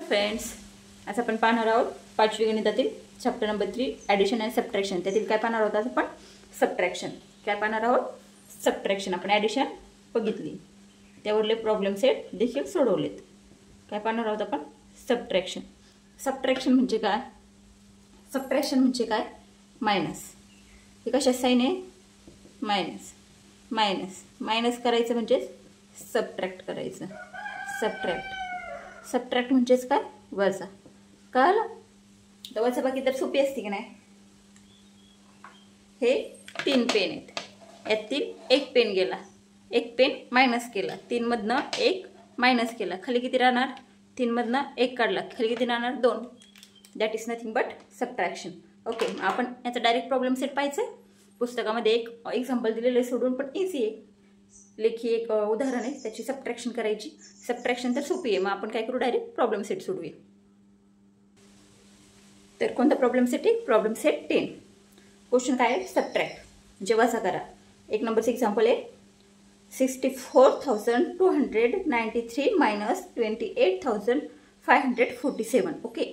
Friends, आज आपण पाहणार आहोत पाचवी गणितातील chapter number 3 addition and subtraction. त्यातील काय पाहणार आहोत आज आपण? सबट्रॅक्शन। काय पाहणार आहोत? सबट्रॅक्शन। आपण ॲडिशन बघितली, त्यावरले प्रॉब्लेम सेट देखील सोडवलेत। काय पाहणार आहोत आपण? सबट्रॅक्शन। सबट्रॅक्शन म्हणजे काय? सबट्रॅक्शन म्हणजे काय? मायनस। हे कशा साइन आहे? मायनस मायनस मायनस करायचं म्हणजे सबट्रॅक्ट करायचं। सबट्रॅक्ट सबट्रॅक्ट म्हणजेच काय? वजा। कळलं? तर वजा बाकी तर सोपी असते की नाही? हे 3 पेन आहेत, यातील एक पेन गेला, एक पेन मायनस केला, 3 मधनं 1 मायनस केला, खाली किती राहणार? 3 मधनं 1 काढला, खाली किती राहणार? 2। That is nothing but subtraction. Okay, आपण याचा डायरेक्ट प्रॉब्लेम सेट पाहायचं। पुस्तकामध्ये एक एक्झाम्पल दिलेलं आहे सोडून, पण इझी आहे। लेखी एक उदाहरण आहे, त्याची सबट्रॅक्शन करायची। सबट्रॅक्शन तर सोपी आहे, मग आपण काय करू? डायरेक्ट प्रॉब्लेम सेट सोडूया। तर कोणता प्रॉब्लेम सेट आहे? Problem set 10। क्वेश्चन काय आहे? सबट्रॅक्ट म्हणजे वजा करा। एक नंबरचं एक्झाम्पल आहे 64,293 मायनस 28,547। ओके,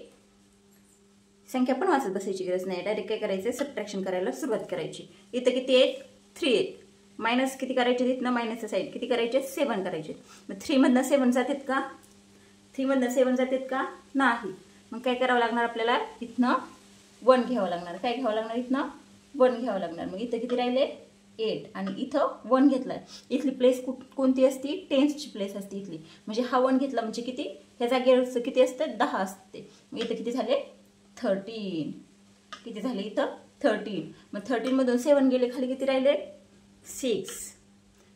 संख्या पण वाचत बसायची गरज नाही, डायरेक्ट काय करायचं? सबट्रॅक्शन करायला सुरुवात करायची। इथं किती आहेत? 3 आहेत। मायनस किती करायचे? इथनं मायनसचं साईड किती करायचे? 7 करायचे। मग 3 मधनं 7 जातात का? 3 मधनं 7 जातात का? नाही। मग काय करावं लागणार आपल्याला? इथनं 1 घ्यावं लागणार। काय घ्यावं लागणार? इथनं 1 घ्यावं लागणार। मग इथं किती राहिले? 8 आणि इथं 1 घेतलाय। इथली प्लेस कोणती असती? टेन्सची प्लेस असते इथली। म्हणजे हा 1 घेतला म्हणजे किती? ह्या जागेवर किती असतं? 10 असते। मग इथं किती झाले? 13। किती झाले? इथं 13। मग 13 मधून 7 गेले, खाली किती राहिले? 6।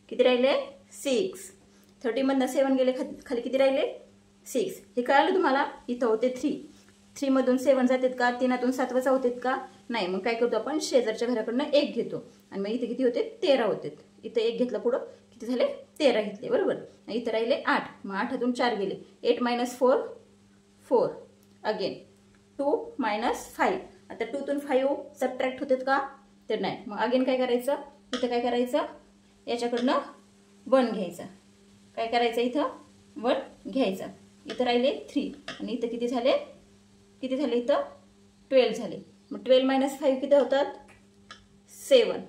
किती राहिले? 6। 30 मधनं 7 गेले, खाली किती राहिले? 6। हे कळालं तुम्हाला? इथं होते 3। 3 मधून 7 जातात का? 3तून 7 वजा होतात का? नाही। मग काय करतो आपण? शेजारच्या घराकडनं 1 घेतो आणि मग इथे किती होते? 13 होते। इथं 1 घेतला, पुढं किती झाले? 13 घेतले, बरोबर। इथं राहिले 8। मग 8तून 4 गेले, 8 - 4 4। अगेन 2 - 5। आता 2 तून 5 सबट्रॅक्ट होतात का? तर नाही। मग अगेन काय करायचं? इथं काय करायचं? याच्याकडनं 1 घ्यायचा। काय करायचं? इथं 1 घ्यायचा। इथं राहिले 3 आणि इथं किती झाले? किती झाले? इथं 12 झाले। मग 12 - 5 किती होतात? 7।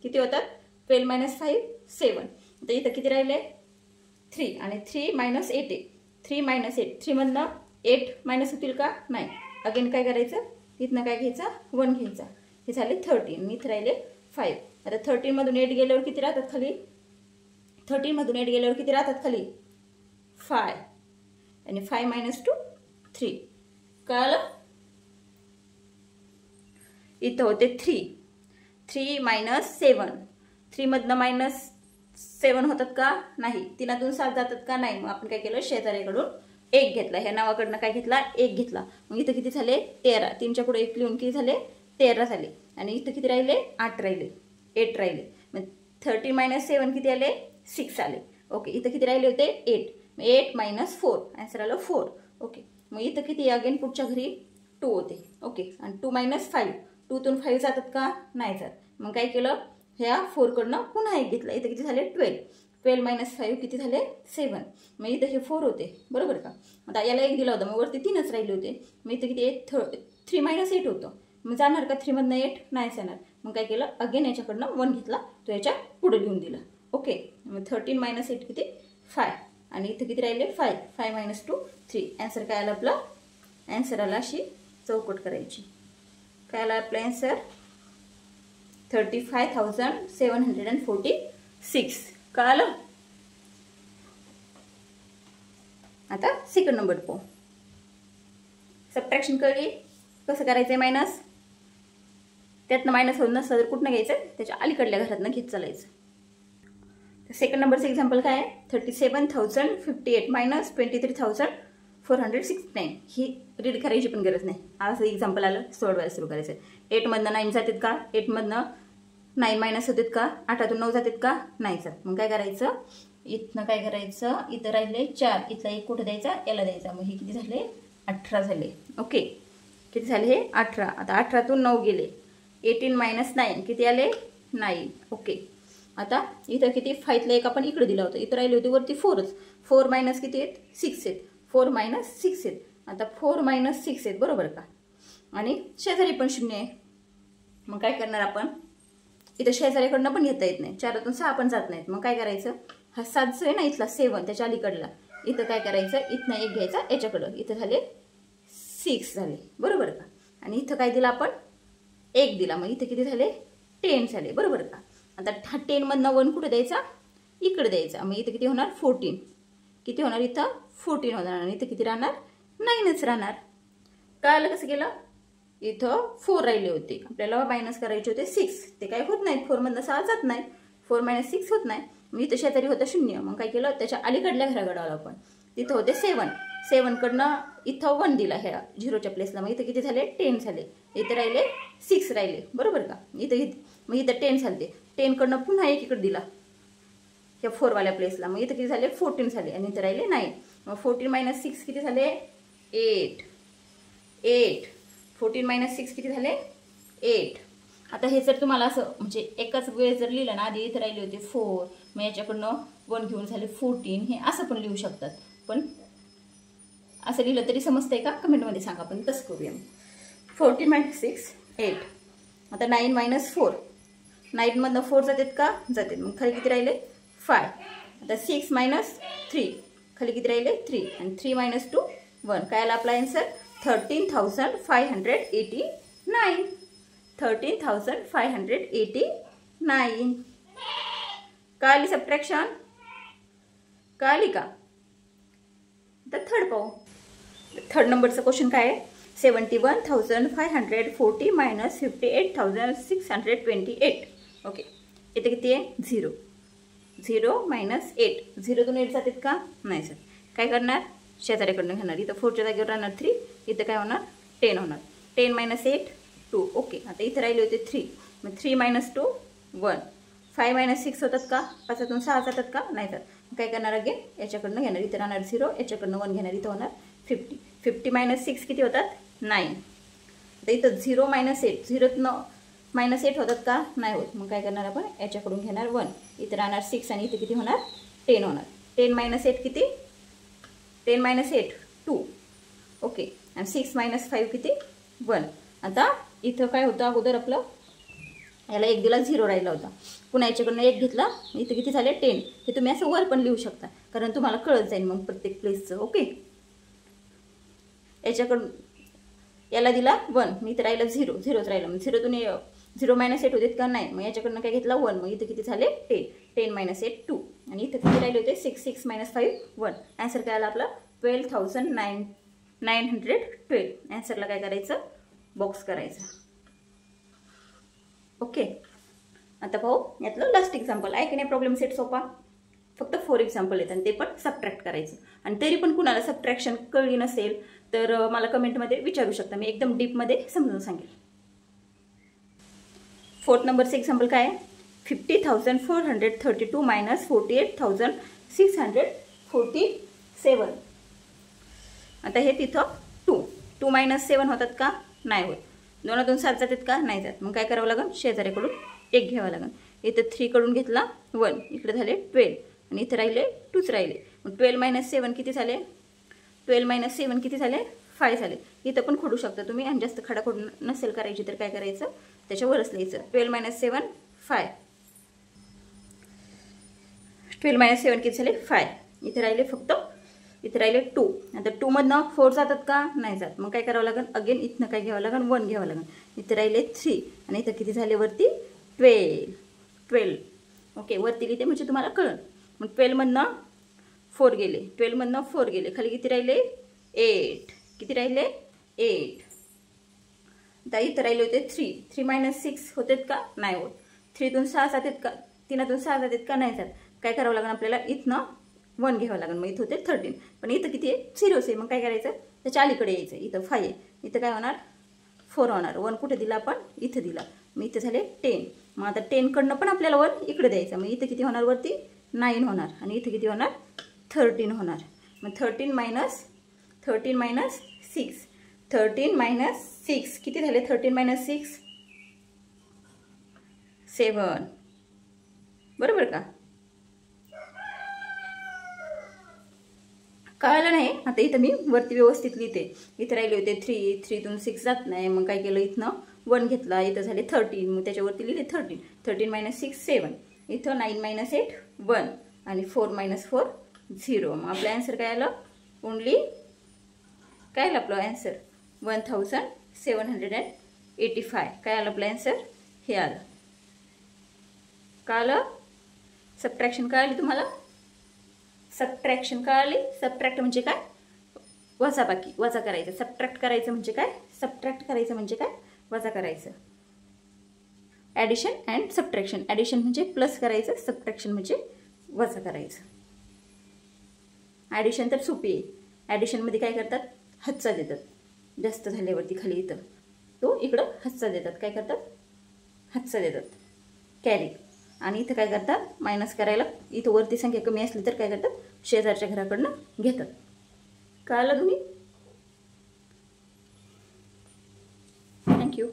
किती होतात? 12 - 5 7। तर इथं किती राहिले? 3 आणि 3 - 8 आहे। 3 - 8, 3 मधनं 8 मायनस होतील का? नाही। अगेन काय करायचं? इथनं काय घ्यायचं? 1 घ्यायचा। हे झाले 13 आणि इथं राहिले 5। आता 13 मधून 8 गेल्यावर किती राहतात खाली? 13 मधून 8 गेल्यावर किती राहतात खाली? 5 आणि 5 - 2 3। कळलं? इथं होते 3 - 7। 3 मधनं -7 होतात का? नाही। 3तून 7 जातात का? नाही। मग आपण काय केलं? शेजाऱ्याकडून 1 घेतला। ह्या नावाकडनं काय घेतला? 1 घेतला। मग इथं किती झाले? 13। 3च्या पुढे 1 लिहून किती झाले? 13 झाले। आणि इथं किती राहिले? 8 राहिले, 8 राहिले। मग 30 - 7 किती आले? 6 आले। ओके, इथं किती राहिले होते? 8। 8 - 4 आन्सर आलं 4। ओके, मग इथं किती? अगेन पुढच्या घरी 2 होते। ओके, आणि 2 - 5, 2 तून 5 जातात का? नाही जात। मग काय केलं? ह्या 4 कडनं पुन्हा 1 घेतला। इथं किती झाले? 12। 12 - 5 किती झाले? 7। मग इथं हे 4 होते, बरोबर का? आता याला 1 दिला होता, मग वरती 3च राहिले होते। मग इथं किती? 3 - 8 होतं। मग जाणार का 3 मधनं 8? नाही जाणार। मग काय केलं? अगेन याच्याकडनं 1 घेतला, तो याच्या पुढे लिहून दिला। ओके, मग 13 - 8 किती? 5 आणि इथं किती राहिले? 5। 5 - 2 3। आन्सर काय आलं आपलं? आन्सर आला अशी चौकट करायची। काय आला आपला आन्सर? 35,746। कळालं? आता सेकंड नंबर पाहू। सबट्रॅक्शन कळली कसं करायचंय? मायनस, त्यातनं मायनस होत नसतं तर कुठनं घ्यायचं? त्याच्या अलीकडल्या घरातनं घेत चालायचं। सेकंड नंबरचं एक्झाम्पल काय आहे? 37,058 मायनस 23,469। ही रीड करायची पण गरज नाही, असं एक्झाम्पल आलं सोडवायला सुरू करायचं। 8 मधनं 9 जातात का? 8 मधनं 9 मायनस होतात का? 8तून 9 जातात का? नाही जात। मग काय करायचं? इथनं काय करायचं? इथं राहिले 4, इथला 1 कुठं द्यायचा? याला द्यायचा। मग हे किती झाले? 18 झाले। ओके, किती झाले? हे 18। आता 18तून 9 गेले, 18 - 9 किती आले? 9। ओके, आता इथं किती? 5ला 1 आपण इकडे दिला होता, इथं राहिले होते वरती 4च। 4 मायनस किती आहेत? 6 आहेत। 4 - 6 आहेत। आता 4 मायनस 6 आहेत बरोबर का, आणि शेजारी पण 0 आहे. मग काय करणार आपण, इथं शेजारीकडनं पण घेता येत नाही, 4तून 6 पण जात नाहीत. मग काय करायचं, हा 7 जो आहे ना इथला 7 त्याच्या अलीकडला, इथं काय करायचं, इथनं 1 घ्यायचा याच्याकडं, इथं झाले 6 झाले बरोबर का. आणि इथं काय दिलं आपण, 1 दिला, मग इथं किती झाले 10 झाले बरोबर का. आता 10 मधनं 1 कुठे द्यायचा, इकडे द्यायचा. मग इथं किती होणार 14, किती होणार इथं 14 होणार, आणि इथं किती राहणार 9च राहणार. कळालं कसं केलं, इथं 4 राहिले होते, आपल्याला मायनस करायचे होते 6, ते काय होत नाहीत, 4 मधनं 6 जात नाही, 4 मायनस 6 होत नाही. मग इथं शेजारी होतं 0, मग काय केलं त्याच्या अलीकडल्या घराकडं आलो आपण, तिथं होते 7 कडनं इथं 1 दिला ह्या 0च्या प्लेसला, मग इथं किती झाले 10 झाले, इथं राहिले 6 राहिले बरोबर का. मग इथं 10 झाले, 10 कडनं पुन्हा 1 इकडे दिला ह्या 4 वाल्या प्लेसला, मग इथं किती झाले 14 झाले, आणि इथं राहिले 9. मग 14 मायनस 6 किती झाले 8, 14 मायनस 6 किती झाले 8. आता हे जर तुम्हाला असं म्हणजे एकाच वेळेस जर लिहिलं ना, आधी इथं राहिले होते 4, मग याच्याकडनं 1 घेऊन झाले 14, हे असं पण लिहू शकतात. पण असं लिहिलं तरी समजतंय का, कमेंटमध्ये सांगा, आपण तसं करूया. 14 मायनस 6 8. आता 9 मायनस 4, 9 मधनं 4 जातात का, जातात, मग खाली किती राहिले 5. आता 6 मायनस 3, खाली किती राहिले 3, आणि 3 मायनस 2 1. काय आला आपला आन्सर 13,589. 13,589. कळाली सबट्रॅक्शन, कळाली का. तर थर्ड पाहू, थर्ड नंबरचा क्वेश्चन काय आहे, 71,540 मायनस 58,628. ओके, इथे किती आहे 0, 0 मायनस 8, 0तून 8 जातात का, नाही सर. काय करणार, शेजाऱ्याकडनं घेणार, इथं 4च्या जागेवर राहणार 3, इथं काय होणार 10 होणार, 10 मायनस 8 2. ओके, आता इथं राहिले होते 3, मग 3 मायनस 2 1. 5 मायनस 6 होतात का, 5तून 6 जातात का, नाही जात. काय करणार अगेन, याच्याकडनं घेणार, इथं राहणार 0, याच्याकडनं 1 घेणार, इथं होणार 50. 50 मायनस 6 किती होतात 9. आता इथं 0 मायनस 8, 0तनं मायनस 8 होतात का, नाही होत. मग काय करणार आपण, याच्याकडून घेणार 1, इथं राहणार 6, आणि इथं किती होणार 10 होणार. 10 मायनस 8 किती, 10 मायनस 8 2. ओके, आणि 6 मायनस 5 किती 1. आता इथं काय होतं अगोदर आपलं, याला 1 दिला 0 राहिला होता, पुन्हा याच्याकडनं 1 घेतला, इथं किती झाले 10. हे तुम्ही असं वर पण लिहू शकता, कारण तुम्हाला कळत जाईल मग प्रत्येक प्लेसचं. ओके, याच्याकडून याला दिला 1, मग इथं राहिलं 0, 0च राहिलं, मग 0तून 0 मायनस 8 होते का, नाही. मग याच्याकडनं काय घेतला 1, मग इथं किती झाले 10, 10 मायनस 8 2, आणि इथं किती राहिले होते 6, 6 मायनस 5 1. आन्सर काय आला आपला 12,912. आन्सरला काय करायचं, बॉक्स करायचा. ओके, आता पाहू यातलं लास्ट एक्झाम्पल आहे की नाही. प्रॉब्लेम सेट सोपा, फक्त 4 एक्झाम्पल आहेत, आणि ते पण सबट्रॅक्ट करायचं. आणि तरी पण कुणाला सबट्रॅक्शन कळली नसेल तर मला कमेंटमध्ये विचारू शकता, मी एकदम डीपमध्ये समजून सांगेल. 4th नंबरचं एक्झाम्पल काय आहे, 50,432 मायनस 48,647. आता हे तिथं 2 मायनस 7 होतात का, नाही होत. 2तून 7 जातात का, नाही जात. मग काय करावं लागेल, शेजाऱ्याकडून 1 घ्यावं लागेल. इथं 3 कडून घेतला 1, इकडे झाले 12, आणि इथं राहिले 2च राहिले. मग 12 मायनस 7 किती झाले, 12 मायनस 7 किती झाले 5 झाले. इथं पण खोडू शकता तुम्ही, आणि जास्त खडाखोड नसेल करायची तर काय करायचं, त्याच्यावरच लिहायचं. 12 मायनस 7 5, 12 मायनस 7 किती झाले 5. इथे राहिले फक्त, इथे राहिले 2. आता 2 मधनं 4 जातात का, नाही जात. मग काय करावं लागेल, अगेन इथनं काय घ्यावं लागेल 1 घ्यावं लागेल. इथे राहिले 3, आणि इथं किती झाले वरती 12. ओके, वरती लिहिते म्हणजे तुम्हाला कळलं. मग 12 मधनं 4 गेले, 12 मधनं 4 गेले, खाली किती राहिले 8, किती राहिले 8. आता इथं राहिले होते 3 मायनस 6 होतात का, नाही होत. 3तून 6 जातात का, 3तून 6 जातात का, नाही जात. काय करावं लागेल आपल्याला, इथनं 1 घ्यावं लागेल. मग इथं होते 13, पण इथं किती आहे 0 आहे. मग काय करायचं, त्याच्या अलीकडे यायचं. इथं 5 आहे, इथं काय होणार 4 होणार. 1 कुठे दिला आपण, इथं दिला. मग इथं झाले 10. मग आता 10 कडनं पण आपल्याला 1 इकडे द्यायचं. मग इथं किती होणार वरती 9 होणार, आणि इथं किती होणार 13 होणार. मग 13 मायनस 6, 13 मायनस 6 किती झाले, 13 मायनस 6 7, बरोबर का. कळलं नाही. आता इथं मी वरती व्यवस्थित लिहिते. इथे राहिले होते 3, 3तून 6 जात नाही, मग काय केलं इथनं 1 घेतला, इथं झाले 13, मग त्याच्यावरती लिहिले 13. 13 - 6 7, इथं 9 - 8 1 आणि 4 - 4 0. मग आपलं आन्सर काय आलं? ओनली काय आलं आपलं आन्सर? 1785. काय आलं आपलं आन्सर? हे आलं. कळलं? सबट्रॅक्शन कळाली तुम्हाला? सबट्रॅक्शन कळाली? सबट्रॅक्ट म्हणजे काय? वजाबाकी, वजा करायचं. सबट्रॅक्ट करायचं म्हणजे काय? सबट्रॅक्ट करायचं म्हणजे काय? वजा करायचं. Addition and subtraction. ॲडिशन म्हणजे प्लस करायचं, सबट्रॅक्शन म्हणजे वजा करायचं. ॲडिशन तर सोपी आहे. ॲडिशनमध्ये काय करतात? हच्चा देतात. जास्त झाल्यावरती खाली इथं तो इकडं हच्चा देतात. काय करतात? हच्चा देतात, कॅरी. आणि इथं काय करतात? मायनस करायला इथं वरती संख्या कमी असली तर काय करतात? शेजारच्या घराकडनं घेतात. कळलं तुम्ही? थँक्यू.